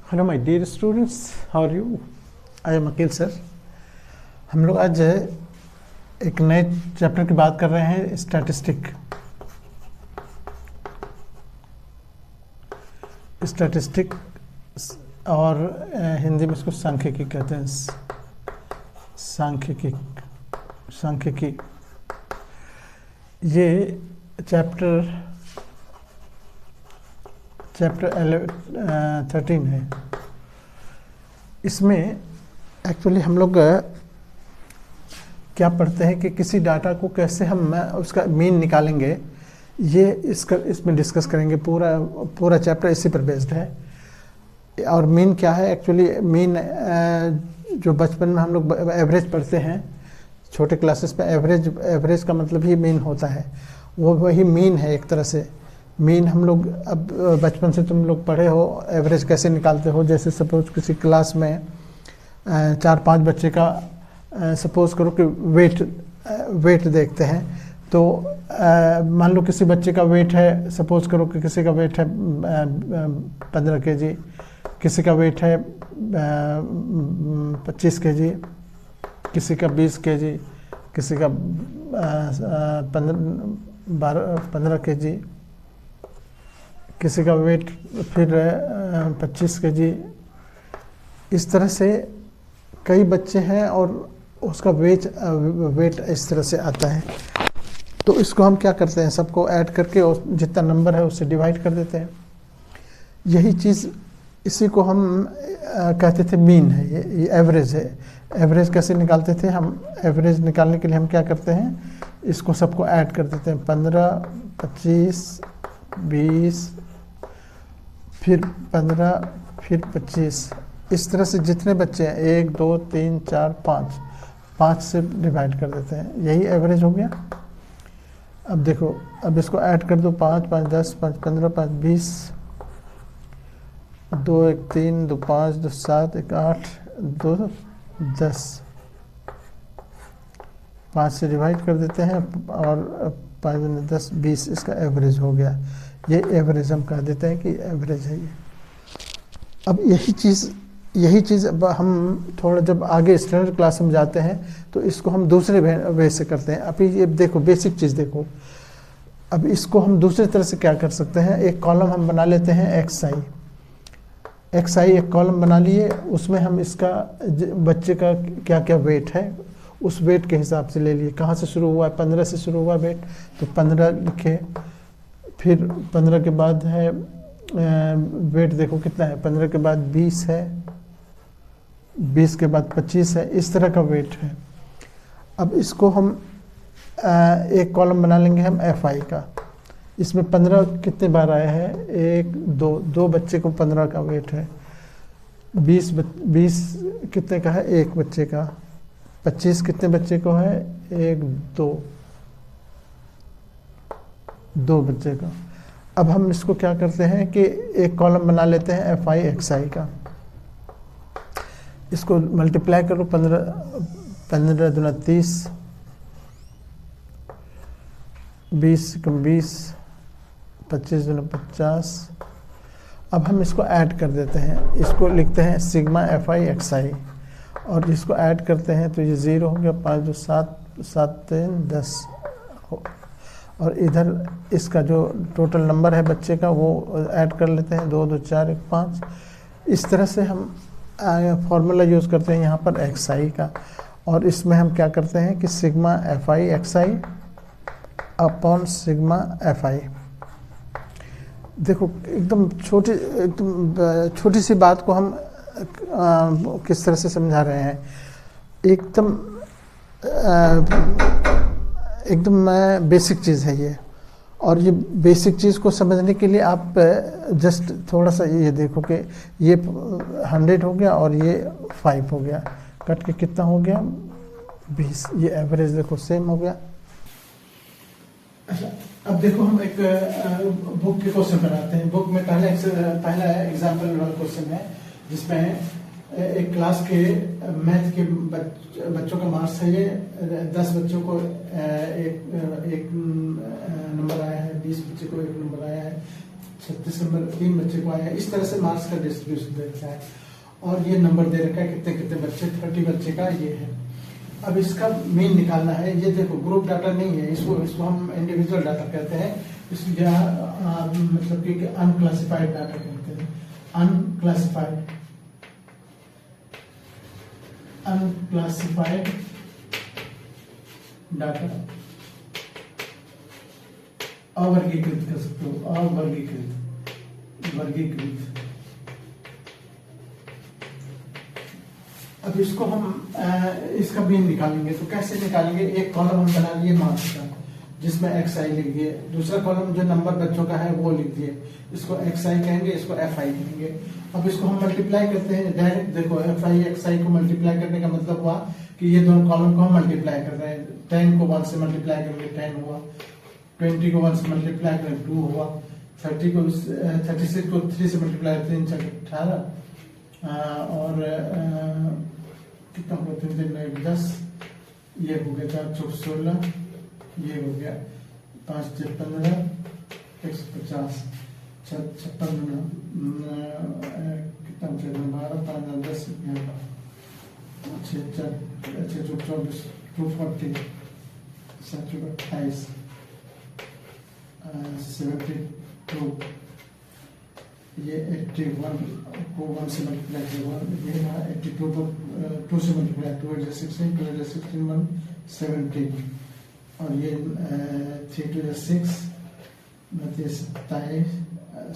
Hello my dear students, how are you? I am Akeel sir. हम लोग आज एक नए चैप्टर की बात कर रहे हैं, स्टैटिस्टिक। स्टैटिस्टिक और हिंदी में इसको सांख्यिकी कहते हैं। सांख्यिकी ये चैप्टर 13 है। इसमें एक्चुअली हम लोग क्या पढ़ते हैं कि किसी डाटा को कैसे हम उसका मीन निकालेंगे, ये इसमें डिस्कस करेंगे। पूरा चैप्टर इसी पर बेस्ड है। और मीन क्या है? एक्चुअली मीन जो बचपन में हम लोग एवरेज पढ़ते हैं छोटे क्लासेस पे, एवरेज का मतलब ही मीन होता है। वो वही मीन है एक तरह से। मीन हम लोग अब बचपन से तुम लोग पढ़े हो एवरेज कैसे निकालते हो। जैसे सपोज किसी क्लास में 4-5 बच्चे का सपोज करो कि वेट देखते हैं, तो मान लो किसी बच्चे का वेट है, सपोज करो कि किसी का वेट है 15 kg, किसी का वेट है 25 kg, किसी का 20 kg, किसी का 15 kg, किसी का वेट फिर 25 kg। इस तरह से कई बच्चे हैं और उसका वेट इस तरह से आता है। तो इसको हम क्या करते हैं, सबको ऐड करके और जितना नंबर है उससे डिवाइड कर देते हैं। यही चीज़, इसी को हम कहते थे मीन है, ये एवरेज है। एवरेज कैसे निकालते थे हम? एवरेज निकालने के लिए हम क्या करते हैं, इसको सबको ऐड कर देते हैं। 15, 25, 20, फिर 15, फिर 25। इस तरह से जितने बच्चे हैं 1, 2, 3, 4, 5 से डिवाइड कर देते हैं। यही एवरेज हो गया। अब देखो, अब इसको ऐड कर दो। 5, 5, 10, 5, 15, 5, 20, 2, 1, 3, 2, 5, 2, 7, 1, 8, 2, 10। 5 से डिवाइड कर देते हैं और 5, 10, 20 इसका एवरेज हो गया। ये एवरेज हम कह देते हैं कि एवरेज है ये। अब यही चीज़ अब हम थोड़ा जब आगे स्टैंडर्ड क्लास में जाते हैं तो इसको हम दूसरे वे से करते हैं। अभी ये देखो, बेसिक चीज़ देखो। अब इसको हम दूसरी तरह से क्या कर सकते हैं, एक कॉलम हम बना लेते हैं एक्स आई एक कॉलम बना लिए। उसमें हम इसका बच्चे का क्या क्या वेट है उस वेट के हिसाब से ले लिए। कहाँ से शुरू हुआ है? 15 से शुरू हुआ वेट, तो 15 लिखे। फिर 15 के बाद है वेट, देखो कितना है। 15 के बाद 20 है, 20 के बाद 25 है। इस तरह का वेट है। अब इसको हम एक कॉलम बना लेंगे हम एफ आई का। इसमें 15 कितने बार आया है? 1, 2 बच्चे को 15 का वेट है। 20 कितने का है? 1 बच्चे का। 25 कितने बच्चे को है? 1, 2 बच्चे का। अब हम इसको क्या करते हैं कि एक कॉलम बना लेते हैं एफ आई एक्स आई का। इसको मल्टीप्लाई करो। 15 दूना 30, 20 कम 20, 25 दूना 50। अब हम इसको ऐड कर देते हैं। इसको लिखते हैं सिग्मा एफ आई एक्स आई और इसको ऐड करते हैं तो ये 0 हो गया। 5, 2, 7, 7, 3, 10 और इधर इसका जो टोटल नंबर है बच्चे का वो ऐड कर लेते हैं। 2, 2, 4, 1, 5। इस तरह से हम फॉर्मूला यूज़ करते हैं यहाँ पर एक्स आई का। और इसमें हम क्या करते हैं कि sigma F I X I upon sigma F I. देखो, एकदम छोटी सी बात को हम किस तरह से समझा रहे हैं। एकदम बेसिक चीज़ है ये। और ये बेसिक चीज़ को समझने के लिए आप जस्ट थोड़ा सा ये देखो कि ये 100 हो गया और ये 5 हो गया। कट के कितना हो गया? 20। ये एवरेज देखो सेम हो गया। अच्छा, अब देखो हम एक बुक के क्वेश्चन बनाते हैं। बुक में पहला एग्जाम्पल वाला क्वेश्चन है जिसमें एक क्लास के मैथ के बच्चों का मार्क्स है। ये 10 बच्चों को एक नंबर आया है, 20 बच्चे को एक नंबर आया है, 36 नंबर 3 बच्चे को आया। इस तरह से मार्क्स का डिस्ट्रीब्यूशन दे रखा है और ये नंबर दे रखा है कितने कितने बच्चे, 30 बच्चे का ये है। अब इसका मीन निकालना है। ये देखो ग्रुप डाटा नहीं है, इसको हम इंडिविजुअल डाटा कहते हैं, मतलब कि अनक्लासिफाइड डाटा कहते हैं। अनक्लासिफाइड डाटा, अवर्गीकृत कर सकते हो, वर्गीकृत। अब इसको हम इसका मीन निकालेंगे। तो कैसे निकालेंगे? एक कॉलम हम बना लिए मार्क्स का जिसमें XI लिख दिए, दूसरा कॉलम जो नंबर बच्चों का है वो लिख दिए, इसको XI कहेंगे, इसको FI कहेंगे। अब इसको हम मल्टीप्लाई करते हैं डायरेक्ट। देखो FI XI को मल्टीप्लाई करने का मतलब हुआ कि ये दोनों कॉलम को हम मल्टीप्लाई कर रहे हैं। 10 को 1 से मल्टीप्लाई करेंगे 10 हुआ, 20 को 1 से मल्टीप्लाई करेंगे 2 हुआ, 36 को 3 से मल्टीप्लाई 3 से 18 और कितना हुआ 3 दिन 10, ये हो गया 4 चौक 16, ये हो गया 5 से 15 150 56 कितना बचेगा 12 5 10 6 चौक 24 240 7 चौक 28 72, ये 81 को 1 से मल्टीप्लाई किया, ये रहा 82 को 2 से मल्टीप्लाई, 2 8 16 2 8 16 1 17 और ये 3 2 6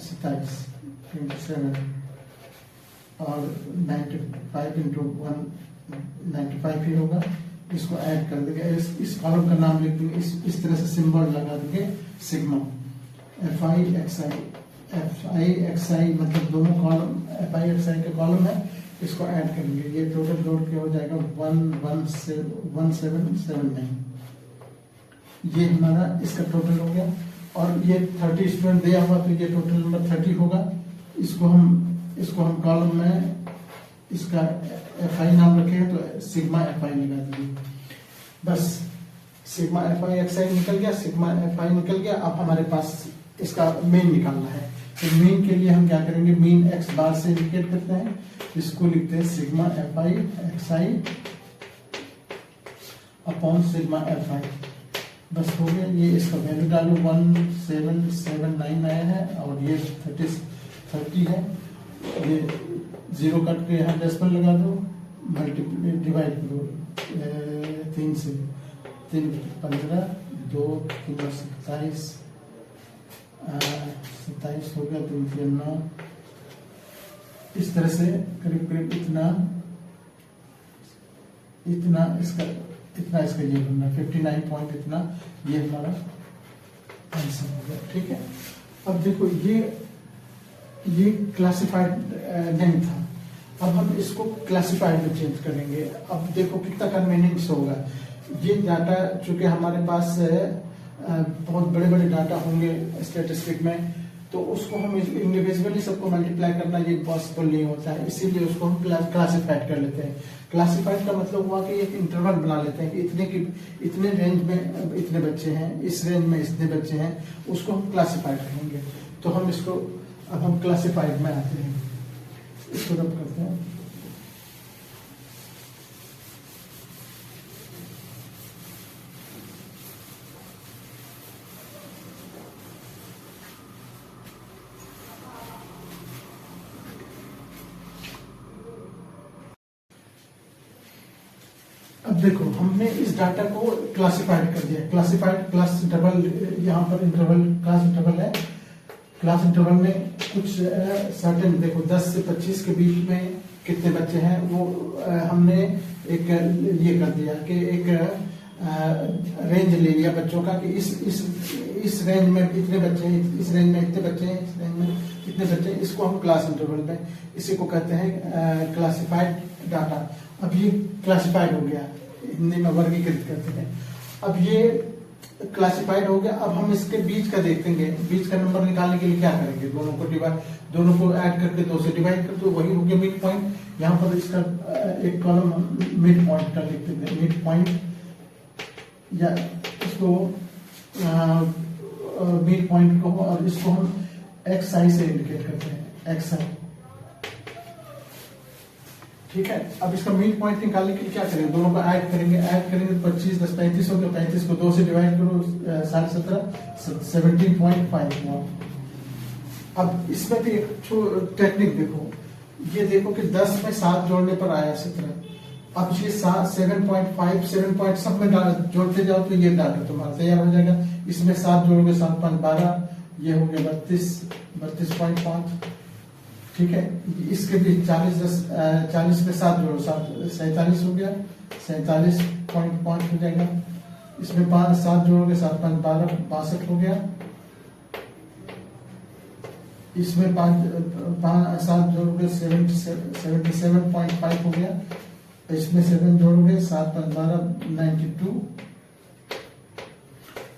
27 27 और 95 इंटू 1 95 ही होगा। इसको ऐड कर देंगे, इस कॉलम का नाम लिख देंगे, इस तरह से सिंबल लगा देंगे सिग्मा। FI XI मतलब दोनों कॉलम FI XI के कॉलम है, इसको ऐड करेंगे। ये टोटल जोड़ के हो जाएगा 1779। ये हमारा इसका टोटल हो गया और ये 30 स्टूडेंट दिया हुआ तो ये टोटल नंबर 30 होगा। इसको हम कॉलम में इसका FI नाम रखेंगे तो सिग्मा FI लगा देंगे। बस सिग्मा FI XI निकल गया, सिग्मा FI निकल गया। अब हमारे पास इसका मीन निकालना है। तो मीन के लिए हम क्या करेंगे? मीन x बार से इंडिकेट करते हैं, इसको लिखते हैं sigma FI XI upon sigma FI। बस हो गया। ये इसका वैल्यू डालो 1779 आया है और ये 30 है। ये 0 कट के यहाँ डेसिमल लगा दो, मल्टीप्लाई डिवाइड करो 3 से, 3 15 2 3 27 27 हो गया, 3 3 9। इस तरह से करीब करीब इतना इसका ये बनना 59 पॉइंट इतना, ये हमारा आंसर हो गया। ठीक है। अब देखो ये क्लासिफाइड नहीं था, अब हम इसको क्लासिफाइड में चेंज करेंगे। अब देखो कितना कन्वीनियंस होगा। ये डाटा चूंकि हमारे पास बहुत बड़े बड़े डाटा होंगे स्टैटिस्टिक में, तो उसको हम इंडिविजुअली सबको मल्टीप्लाई करना ये पॉसिबल नहीं होता है, इसीलिए उसको हम क्लासिफाइड कर लेते हैं। क्लासिफाइड का मतलब हुआ कि एक इंटरवल बना लेते हैं कि इतने रेंज में इतने बच्चे हैं, इस रेंज में इतने बच्चे हैं, उसको हम क्लासिफाइड करेंगे। तो हम इसको अब हम क्लासिफाइड में आते हैं, इसको रब करते हैं। अब देखो हमने इस डाटा को क्लासिफाइड कर दिया। क्लासिफाइड क्लास डबल, यहाँ पर इंटरवल क्लास इंटरवल है। क्लास इंटरवल में कुछ सर्टेन देखो 10 से 25 के बीच में कितने बच्चे हैं वो हमने एक ये कर दिया कि एक रेंज ले लिया बच्चों का कि इस रेंज में इतने बच्चे हैं, इस रेंज में इतने बच्चे हैं, इस रेंज में इतने बच्चे हैं। इसको हम क्लास इंटरवल में, इसी को कहते हैं क्लासिफाइड डाटा। अब ये क्लासिफाइड हो गया, हिंदी में वर्गीकृत करते हैं। अब ये क्लासिफाइड हो गया। अब हम इसके बीच का देखेंगे, बीच का नंबर निकालने के लिए क्या करेंगे? दोनों को ऐड करके 2 से डिवाइड कर दो, वही हो गया मिड पॉइंट। यहाँ पर इसका एक कॉलम मिड पॉइंट का लिख देते हैं, मिड पॉइंट, या इसको मिड पॉइंट को, और इसको हम एक्स आई से इंडिकेट करते हैं, एक्स आई। ठीक है, अब इसका मीन पॉइंट निकालने के लिए क्या करेंगे, दोनों को ऐड करेंगे, ऐड करेंगे तो 25 10 35 हो गया, 35 को 2 से डिवाइड करो, 17.5 17.5 हुआ। अब इसमें भी एक टेक्निक देखो, ये देखो कि 10 में 7 जोड़ने पर आया 17। अब ये 7.5 7 सब में जोड़ते जाओ तो ये डाटा तुम्हारा तैयार हो जाएगा। इसमें 7 जोड़ोगे 7 5 12, ये हो गया 32.5। ठीक है, इसके भी 40 में 7 जोड़ो 47 हो गया, 47.5 हो जाएगा। इसमें 7 जोड़ोगे 7 5 12 62 हो गया। इसमें 7 जोड़ोगे 77.5 हो गया। इसमें 7 जोड़ोगे 7 5 12 92।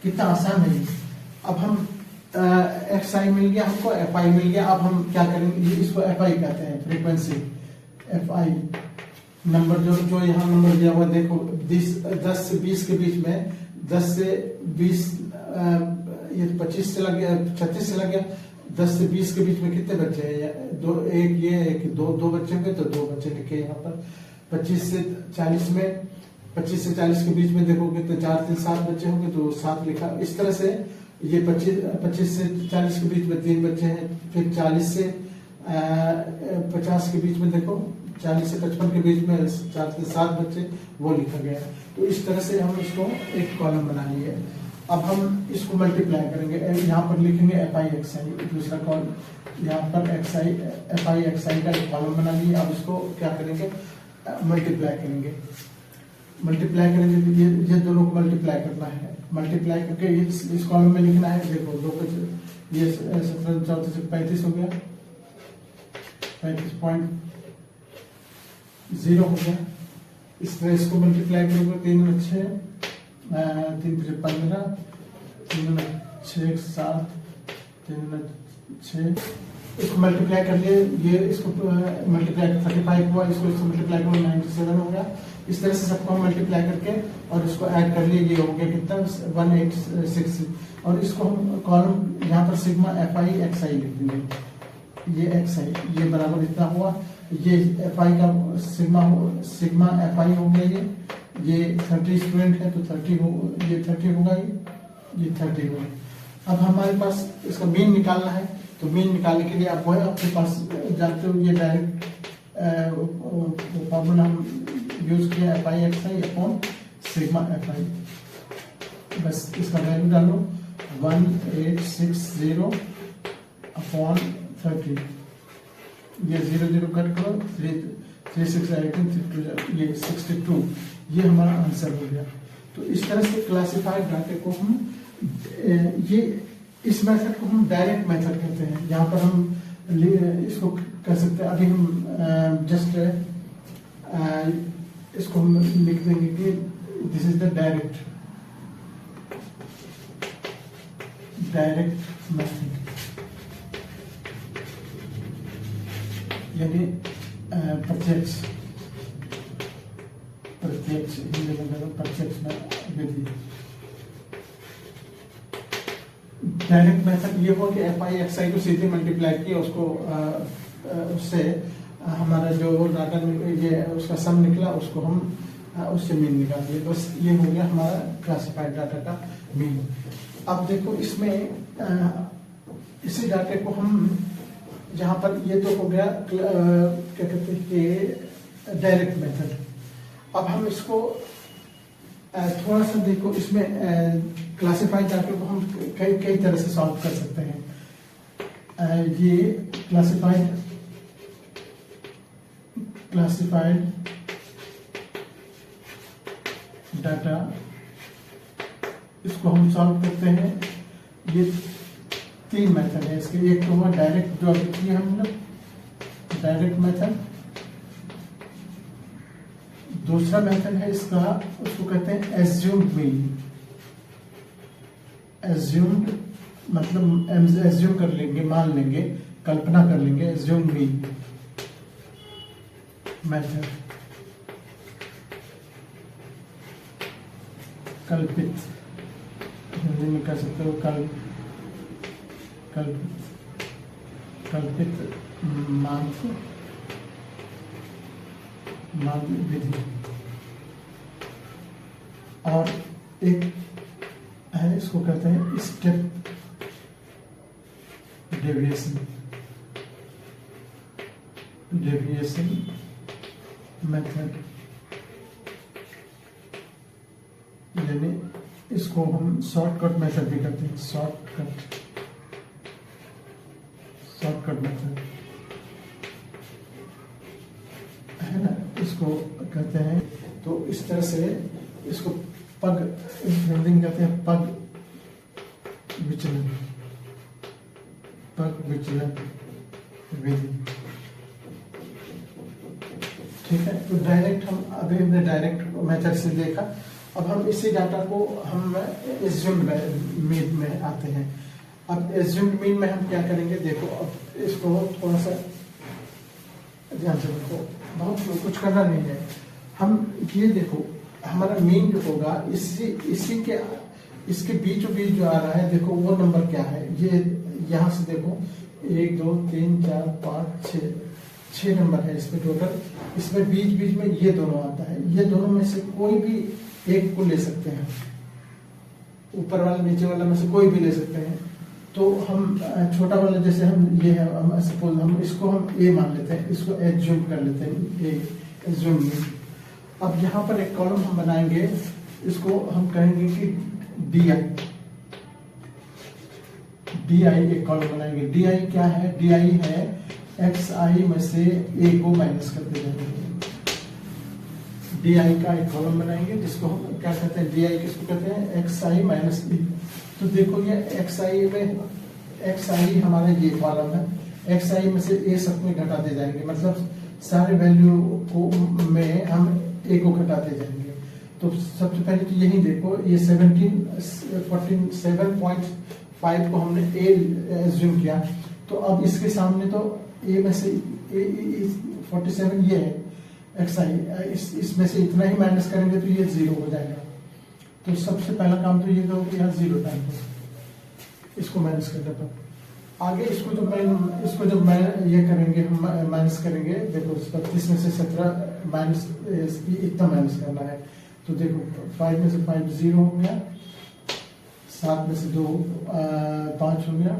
कितना आसान है ये। अब हम एक्स आई मिल गया हमको, एफ आई मिल गया। अब हम क्या करेंगे, ये इसको एफ आई कहते हैं, फ्रीक्वेंसी एफ आई। नंबर जो यहाँ नंबर दिया हुआ देखो, 10 से 20 के बीच में, 10 से 20 ये 25 से लग गया, 36 से लग गया। 10 से 20 के बीच में कितने बच्चे हैं, दो, एक ये एक दो बच्चे होंगे तो 2 बच्चे लिखे यहाँ पर। 25 से 40 में, 25 से 40 के बीच में देखोगे तो 4 3 7 बच्चे होंगे तो 7 लिखा। इस तरह से ये 25 से 40 के बीच में 3 बच्चे हैं। फिर 40 से 50 के बीच में देखो, 40 से 55 के बीच में 4 से 7 बच्चे, वो लिखा गया है। तो इस तरह से हम इसको एक कॉलम बना लिए। अब हम इसको मल्टीप्लाई करेंगे, यहाँ पर लिखेंगे एफ आई एक्स आई, दूसरा कॉलम यहाँ पर X I F I X I का एक कॉलम बना लिए। अब इसको क्या करेंगे, मल्टीप्लाई करेंगे। मल्टीप्लाई करेंगे तो ये दोनों को मल्टीप्लाई करना है। मल्टीप्लाई करके इस कॉलम में लिखना है। देखो 2 को ये 17 14 से 35 हो गया, 35.0 हो गया। इस तरह इसको मल्टीप्लाई करोगे 3 में 6 3 5 15 3 में 6 7 3 में 6। इसको मल्टीप्लाई कर लिए, ये इसको मल्टीप्लाई 35 हुआ, इसको मल्टीप्लाई करो 97 हो गया। इस तरह से सबको हम मल्टीप्लाई करके और इसको ऐड कर लिए, ये हो गया कितना 186। और इसको हम कॉलम यहाँ पर सिग्मा एफ आई एक्स आई लिख देंगे। ये एक्स आई ये बराबर इतना हुआ, ये एफ आई का सिग्मा एफ आई हो गया। ये 30 स्टूडेंट है तो 30 हो, ये 30 होगा, ये 30 होगा। अब हमारे पास इसका मीन निकालना है, तो मीन निकालने के लिए आप वो आपके पास जानते हो, ये डायरेक्ट फॉर्मूला हम यूज किया, F I X I upon sigma F I. बस इसका वैल्यू डालो 1860 अपॉन 30। ये 0 0 कट करो, 3 6 18 ये 62। ये हमारा आंसर हो गया। तो इस तरह से क्लासिफाइड डाटा को हम ये इस मेथड को हम डायरेक्ट मेथड कहते हैं। यहाँ पर हम इसको कर सकते हैं। अभी हम जस्ट इसको हम लिख देंगे कि this is the direct method, यानी प्रत्यक्ष हिंदी में प्रत्यक्ष विधि। डायरेक्ट मेथड ये हुआ कि एफ आई एक्स आई को सीधे मल्टीप्लाई किया, उसको उससे हमारा जो डाटा ये उसका सम निकला, उसको हम उससे मीन निकाल दिए। बस ये हो गया हमारा क्लासिफाइड डाटा का मीन। अब देखो इसमें इसी डाटे को हम जहाँ पर ये तो हो गया क्या कहते हैं कि डायरेक्ट मेथड। अब हम इसको थोड़ा सा देखो, इसमें क्लासिफाइड डाटा को हम कई तरह से सॉल्व कर सकते हैं। ये क्लासिफाइड डाटा, इसको हम सॉल्व करते हैं। ये 3 मेथड है इसके। एक तो हुआ डायरेक्ट, जो अभी किया हम लोग डायरेक्ट मेथड। दूसरा मेथड है इसका, उसको कहते हैं एज्यूम्ड मीन। एज्यूम्ड मतलब एज्यूम कर लेंगे, मान लेंगे, कल्पना कर लेंगे, एज्यूम्ड मीन मेथड। कल्पित, हिंदी में कह सकते हो कल्पित। कल्पित माध्य विधि, और एक है, इसको कहते हैं स्टेप डेविएशन मेथड, यानी इसको हम शॉर्टकट मेथड भी कहते हैं, शॉर्टकट मेथड है ना, इसको कहते हैं। तो इस तरह से इसको पग बिल्डिंग कहते हैं, पग विचलन विधि। ठीक है, तो डायरेक्ट हम अभी हमने डायरेक्ट मेथड से देखा। अब हम इसी डाटा को हम एज्यूम्ड मीन में आते हैं। अब एज्यूम्ड मीन में हम क्या करेंगे, देखो अब इसको थोड़ा सा ध्यान से देखो, बहुत कुछ करना नहीं है। हम ये देखो, हमारा मीन जो होगा इसी के इसके बीचों बीच जो आ रहा है, देखो वो नंबर क्या है। ये यहाँ से देखो 1 2 3 4 5 6 नंबर है इसमें टोटल। इसमें बीच बीच में ये दोनों आता है, ये दोनों में से कोई भी एक को ले सकते हैं, ऊपर वाला नीचे वाला में से कोई भी ले सकते हैं। तो हम छोटा वाला जैसे हम ये है, हम सपोज हम इसको हम ए मान लेते हैं, इसको एज्यूम कर लेते हैं, ए एज्यूम। अब यहाँ पर एक कॉलम हम बनाएंगे, इसको हम कहेंगे कि डी आई एक कॉलम बनाएंगे। डी आई क्या है, डी आई है एक्स आई में से ए को माइनस करते जाएंगे। डी आई का एक कॉलम बनाएंगे जिसको हम क्या कहते हैं, डी आई किसको कहते हैं, एक्स आई माइनस बी। तो देखो ये एक्स आई में, एक्स आई हमारा ये कॉलम है, एक्स आई में से ए सब में घटाते जाएंगे, मतलब सारे वैल्यू को में हम ए को घटाते जाएंगे। तो सबसे पहले तो यही देखो, ये 7.5 को हमने ए एज्यूम किया। तो अब इसके सामने तो ए में से 47 ये है एक्स आई, इसमें से इतना ही माइनस करेंगे तो ये 0 हो जाएगा। तो सबसे पहला काम तो ये होगा कि यहाँ 0 टाइम पर इसको माइनस कर देता हूँ। आगे इसको जब मैं ये करेंगे, हम माइनस करेंगे, देखो 32 में से 17 माइनस इतना माइनस करना है। तो देखो 5 में से 5 0 हो गया, 7 में से 2 5 हो गया,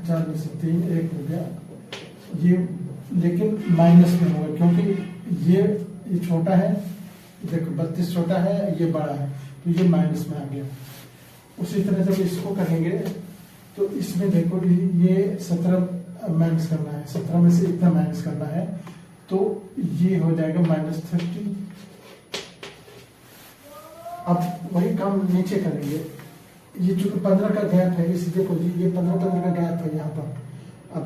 4 में से 3 1 हो गया। ये लेकिन माइनस में होगा क्योंकि ये छोटा है, देखो 32 छोटा है, ये बड़ा है, तो ये माइनस में आ गया। उसी तरह जब इसको करेंगे तो इसमें देखो ये 17 माइनस करना है, 17 में से इतना माइनस करना है, तो ये हो जाएगा -30। अब वही काम नीचे करेंगे, ये चूंकि 15 का गैप है, इसी देखो जी ये 15 का गैप है यहाँ पर। अब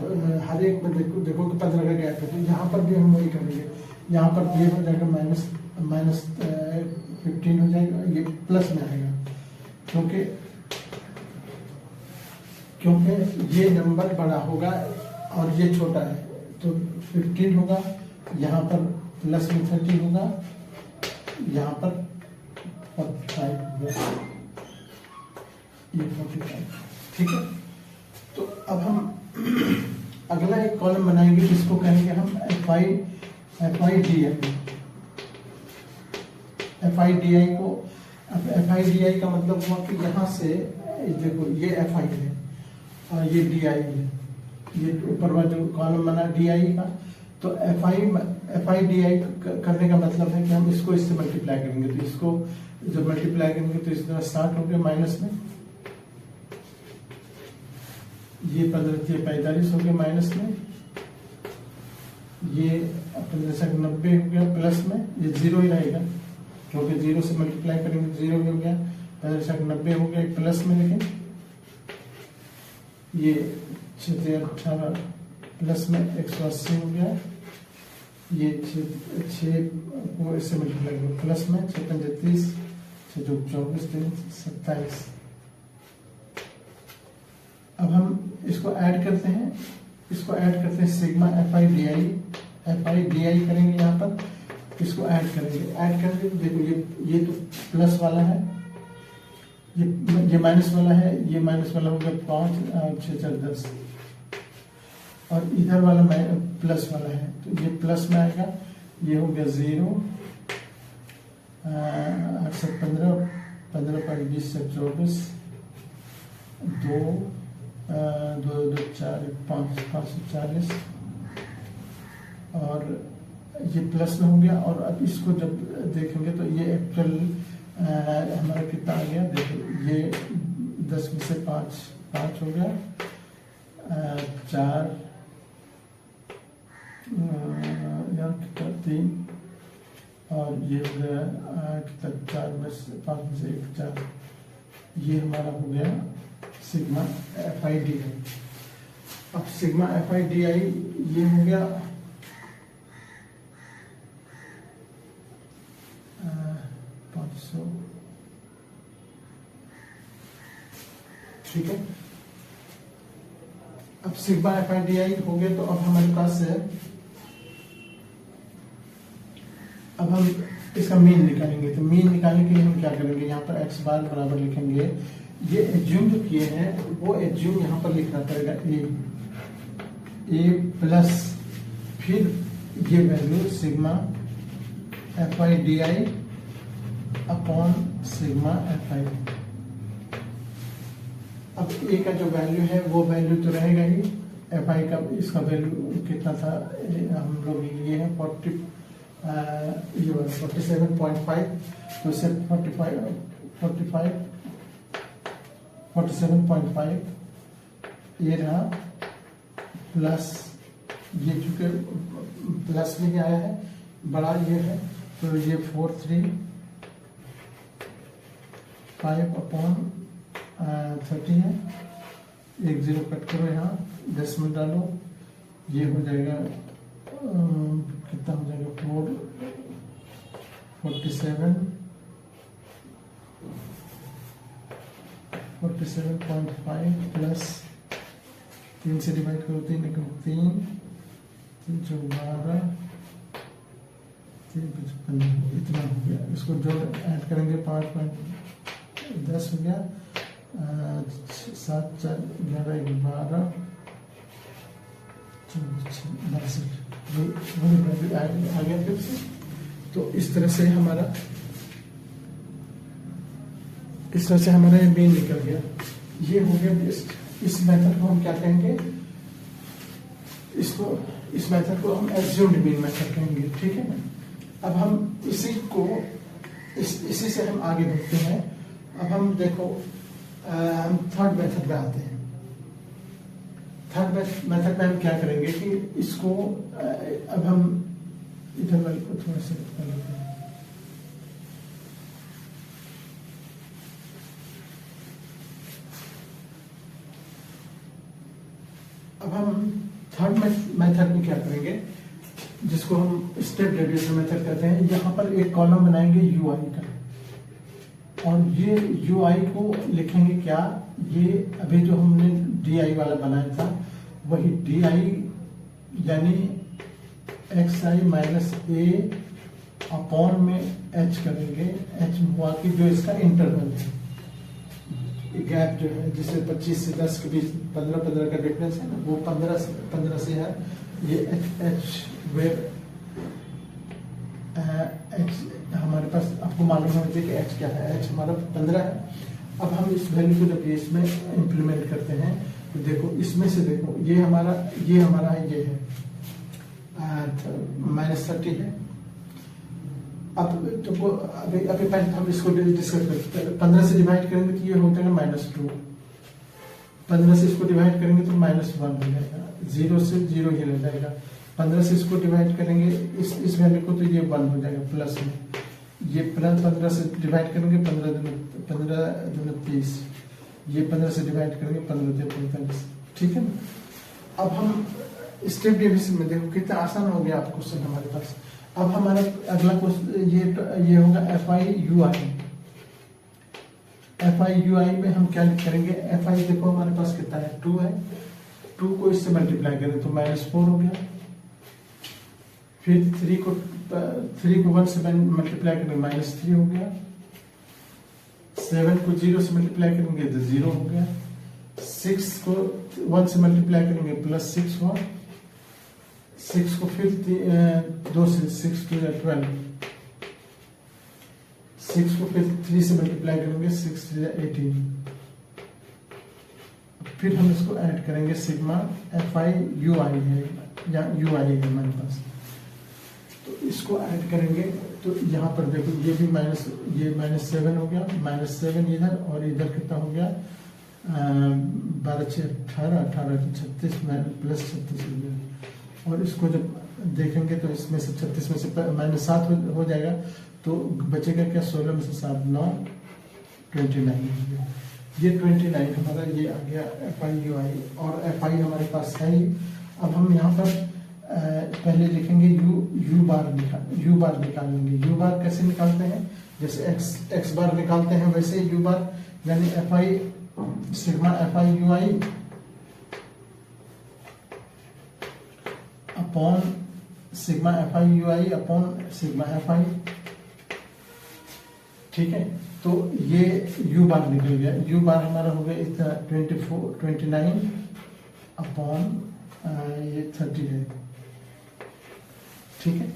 हर एक में देखो कि 15 का गैप है, तो यहाँ पर भी हम वही करेंगे। यहाँ पर ये हो जाएगा -15 हो जाएगा, ये प्लस में आएगा क्योंकि ये नंबर बड़ा होगा और ये छोटा है, तो 15 होगा, यहाँ पर प्लस में 30 होगा, यहाँ पर 45 होगा, ये 45। ठीक है, तो अब हम अगला एक कॉलम बनाएंगे जिसको कहेंगे हम एफ आई डी आई को। एफ आई डी आई का मतलब हुआ कि यहाँ से देखो ये एफ आई है और ये डी आई है, ये ऊपर वाला जो कॉलम बना डी आई का। तो एफ आई डी आई करने का मतलब है कि हम इसको इससे मल्टीप्लाई करेंगे, तो इसको जब मल्टीप्लाई करेंगे तो इस तरह स्टार्ट हो गया माइनस में, ये 15 45 हो गया माइनस में, ये 1590 हो गया प्लस में, ये 0 ही रहेगा क्योंकि 0 से मल्टीप्लाई करेंगे तो 0 हो गया, 1590 हो गया प्लस में, लेकिन ये 618 प्लस में 180 हो गया, ये 6 को इससे मल्टीप्लाई करेंगे प्लस में 6 35 6 24 27। अब हम इसको ऐड करते हैं, sigma F I D I करेंगे यहाँ पर, इसको ऐड करेंगे तो देखो ये तो प्लस वाला है, ये माइनस वाला है, ये माइनस वाला हो गया 5 6 4 10, और इधर वाला प्लस वाला है, तो ये प्लस में आएगा, ये हो गया 0 8 से 15 15 पर 20 से 24 2 2 2 4 5 5 से 40, और ये प्लस में हो गया। और अब इसको जब देखेंगे तो ये एक्चुअल हमारा कितना आ गया, देखो ये 10 में से 5 5 हो गया, 4 यहाँ कितना 3, और ये हो गया 8 4 में से 5 में से 1 4, ये हमारा हो गया सिग्मा FIDI। अब सिग्मा FIDI ये हो गया 500, ठीक है। अब सिग्मा FIDI हो गया, तो अब हमारे पास है, अब हम इसका मीन निकालेंगे। तो मीन निकालने के लिए हम क्या करेंगे, यहाँ पर x बार बराबर लिखेंगे, ये एज्यूम जो किए हैं वो एज्यूम यहाँ पर लिखना पड़ेगा a प्लस फिर ये value sigma FIDI upon sigma FI। अब a का जो वैल्यू है वो वैल्यू तो रहेगा ही, FI का इसका वैल्यू कितना था, हम लोग लिए हैं 47.5, तो इसे 47.5 ये रहा, प्लस ये चूंकि प्लस में आया है, बड़ा ये है, तो ये 435 अपॉन 30 है, 1 0 कट करो, यहाँ 10 में डालो, ये हो जाएगा कितना हो जाएगा 47.5 प्लस 3 से डिवाइड करो, 3 3 3 12 3 55, इतना हो गया। इसको जो ऐड करेंगे 5.10 हो गया, 7 4 11 12 62 आ गया फिर से। तो इस तरह से हमारा मीन निकल गया, ये हो गया। इस मेथड को हम क्या कहेंगे, इस मेथड को हम एज्यूम्ड मीन मेथड कहेंगे, ठीक है ना। अब हम इसी से हम आगे बढ़ते हैं। अब हम देखो हम थर्ड मेथड में आते हैं। थर्ड मेथड में हम क्या करेंगे कि इसको अब हम इधर वाले को थोड़ा सा कर लेते हैं। अब हम थर्ड मेथड में क्या करेंगे, जिसको हम स्टेप डेविएशन मेथड कहते हैं। यहाँ पर एक कॉलम बनाएंगे UI का, और ये UI को लिखेंगे क्या, ये अभी जो हमने DI वाला बनाया था वही DI, यानी XI माइनस A अपॉन में H करेंगे। H हुआ कि जो इसका इंटरवल है, गैप जो है, जिससे 25 से 10 के बीच 15 का डिफरेंस है ना, वो 15 से है। ये H वेब H हमारे पास, आपको मालूम होना चाहिए कि H क्या है, H हमारा 15 है। अब हम इस वैल्यू को जब इसमें इंप्लीमेंट करते हैं तो देखो, इसमें से देखो, ये हमारा है, ये है -30 है। अब तो अभी पहले हम इसको डिस्कस करते हैं। 15 से डिवाइड करेंगे तो ये हो जाएगा -2, 15 से इसको डिवाइड करेंगे तो -1 हो जाएगा, 0 से 0 ही रह जाएगा। 15 से इसको डिवाइड करेंगे इस वैल्यू को, तो ये 1 हो जाएगा प्लस में। ये 15 से डिवाइड करेंगे 15 दूनी 30, ये 15 से डिवाइड करेंगे 15 से 45, ठीक है ना। अब हम स्टेप डिवीजन में देखो कितना आसान हो गया आपको क्वेश्चन हमारे पास। अब हमारा अगला क्वेश्चन ये होगा FI UI में हम क्या करेंगे। FI देखो हमारे पास कितना है, 2 है, 2 को इससे मल्टीप्लाई करें तो -4 हो गया। फिर 3 को 1 से मल्टीप्लाई करें -3 हो गया। 7 को 0 से मल्टीप्लाई करेंगे तो 0 हो गया, 6 को 1 से मल्टीप्लाई करेंगे +6 हुआ, 6 को फिर 2 से 6 2 12, 6 को फिर 3 से मल्टीप्लाई करेंगे 6 3 18, फिर हम इसको ऐड करेंगे सिग्मा FI UI है या UI है हमारे पास, तो इसको ऐड करेंगे तो यहाँ पर देखो ये भी ये -7 हो गया, -7 इधर और इधर कितना हो गया 12 6 18 18 36 +36 हो गया, और इसको जब देखेंगे तो इसमें से 36 में से -7 हो जाएगा तो बचेगा क्या 16 में से 7 9 29 हो गया। ये 29 हमारा ये आ गया FI UI, और FI हमारे पास है ही। अब हम यहाँ पर पहले लिखेंगे U बार निकालेंगे। U बार कैसे निकालते हैं, जैसे X बार निकालते हैं वैसे U बार, यानी FI sigma FI UI upon sigma FI UI upon sigma FI, ठीक है। तो ये U बार निकल गया, U बार हमारा हो गया इतना 29 अपॉन ये 30 है, ठीक है।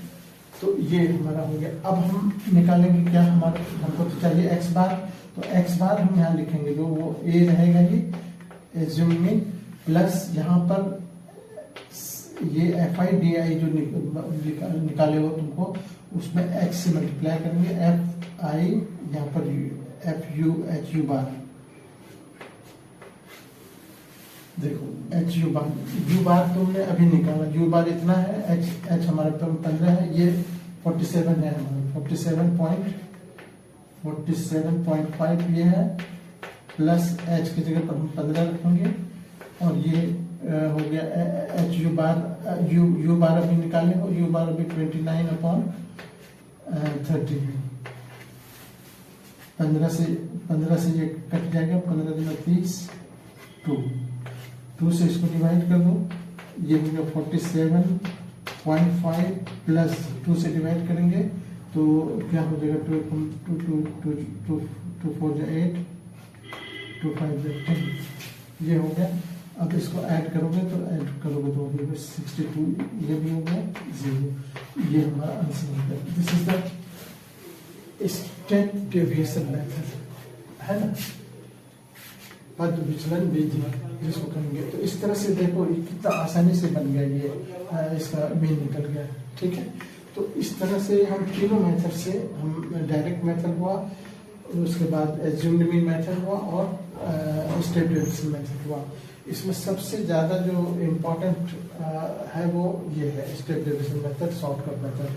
तो ये हमारा हो गया। अब हम निकालेंगे क्या, हमको तो चाहिए X बार, तो X बार हम यहाँ लिखेंगे जो वो A रहेगा ये एज्यूम में, प्लस यहाँ पर ये FI DI जो निकाले हो तुमको उसमें X से मल्टीप्लाई करेंगे, FI यहाँ पर FU HU बार, देखो HU बार, U बार तुमने अभी निकाला, U बार इतना है, H हमारे पास 15 है, ये 47 है हमारा 47.5 ये है, प्लस H की जगह पर हम 15 रखेंगे, और ये हो गया HU बार, U बार अभी निकाले हो, U बार अभी 29/30 है, 15 से ये कट जाएगा, 15 दूना 30, 2 से इसको डिवाइड कर दो, ये हो गया 47.5 प्लस 2 से डिवाइड करेंगे तो क्या हो जाएगा 2 4 8 2 5 10, ये हो गया। अब इसको ऐड करोगे तो हो गया 62, ये भी हो गया 0, ये हमारा आंसर हो गया। This is the step deviation method, है ना, पद विचलन विधि जिसको कहेंगे। तो इस तरह से देखो कितना आसानी से बन गया ये, इसका मीन निकल गया, ठीक है। तो इस तरह से हम तीनों मेथड से, हम डायरेक्ट मेथड हुआ, उसके बाद एज्यूम्ड मीन मेथड हुआ, और स्टेप डेविएशन मेथड हुआ। इसमें सबसे ज़्यादा जो इम्पोर्टेंट है वो ये है step deviation method, shortcut method.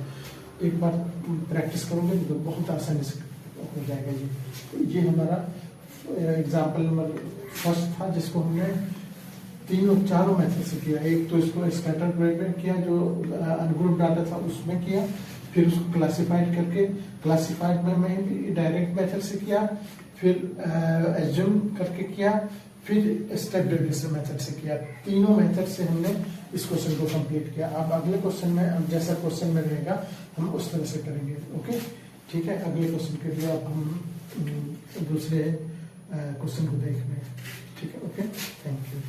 एक बार प्रैक्टिस करोगे तो बहुत आसानी से हो जाएगा ये। तो ये हमारा एग्जाम्पल नंबर फर्स्ट था, जिसको हमने चारों मेथड से किया। एक तो इसको स्कैटर ग्रेडियंट किया, जो अनग्रुप डाटा था उसमें किया, फिर उसको क्लासिफाइड करके क्लासिफाइड में भी डायरेक्ट मेथड से किया, फिर एज्यूम करके किया, फिर स्टेप डेविएशन मेथड से किया। तीनों मेथड से हमने इस क्वेश्चन को कंप्लीट किया। अब अगले क्वेश्चन में जैसा क्वेश्चन में रहेगा हम उस तरह से करेंगे, ओके, ठीक है। अगले क्वेश्चन के लिए अब हम दूसरे क्वेश्चन को देख रहे हैं, ठीक है, ओके, थैंक यू।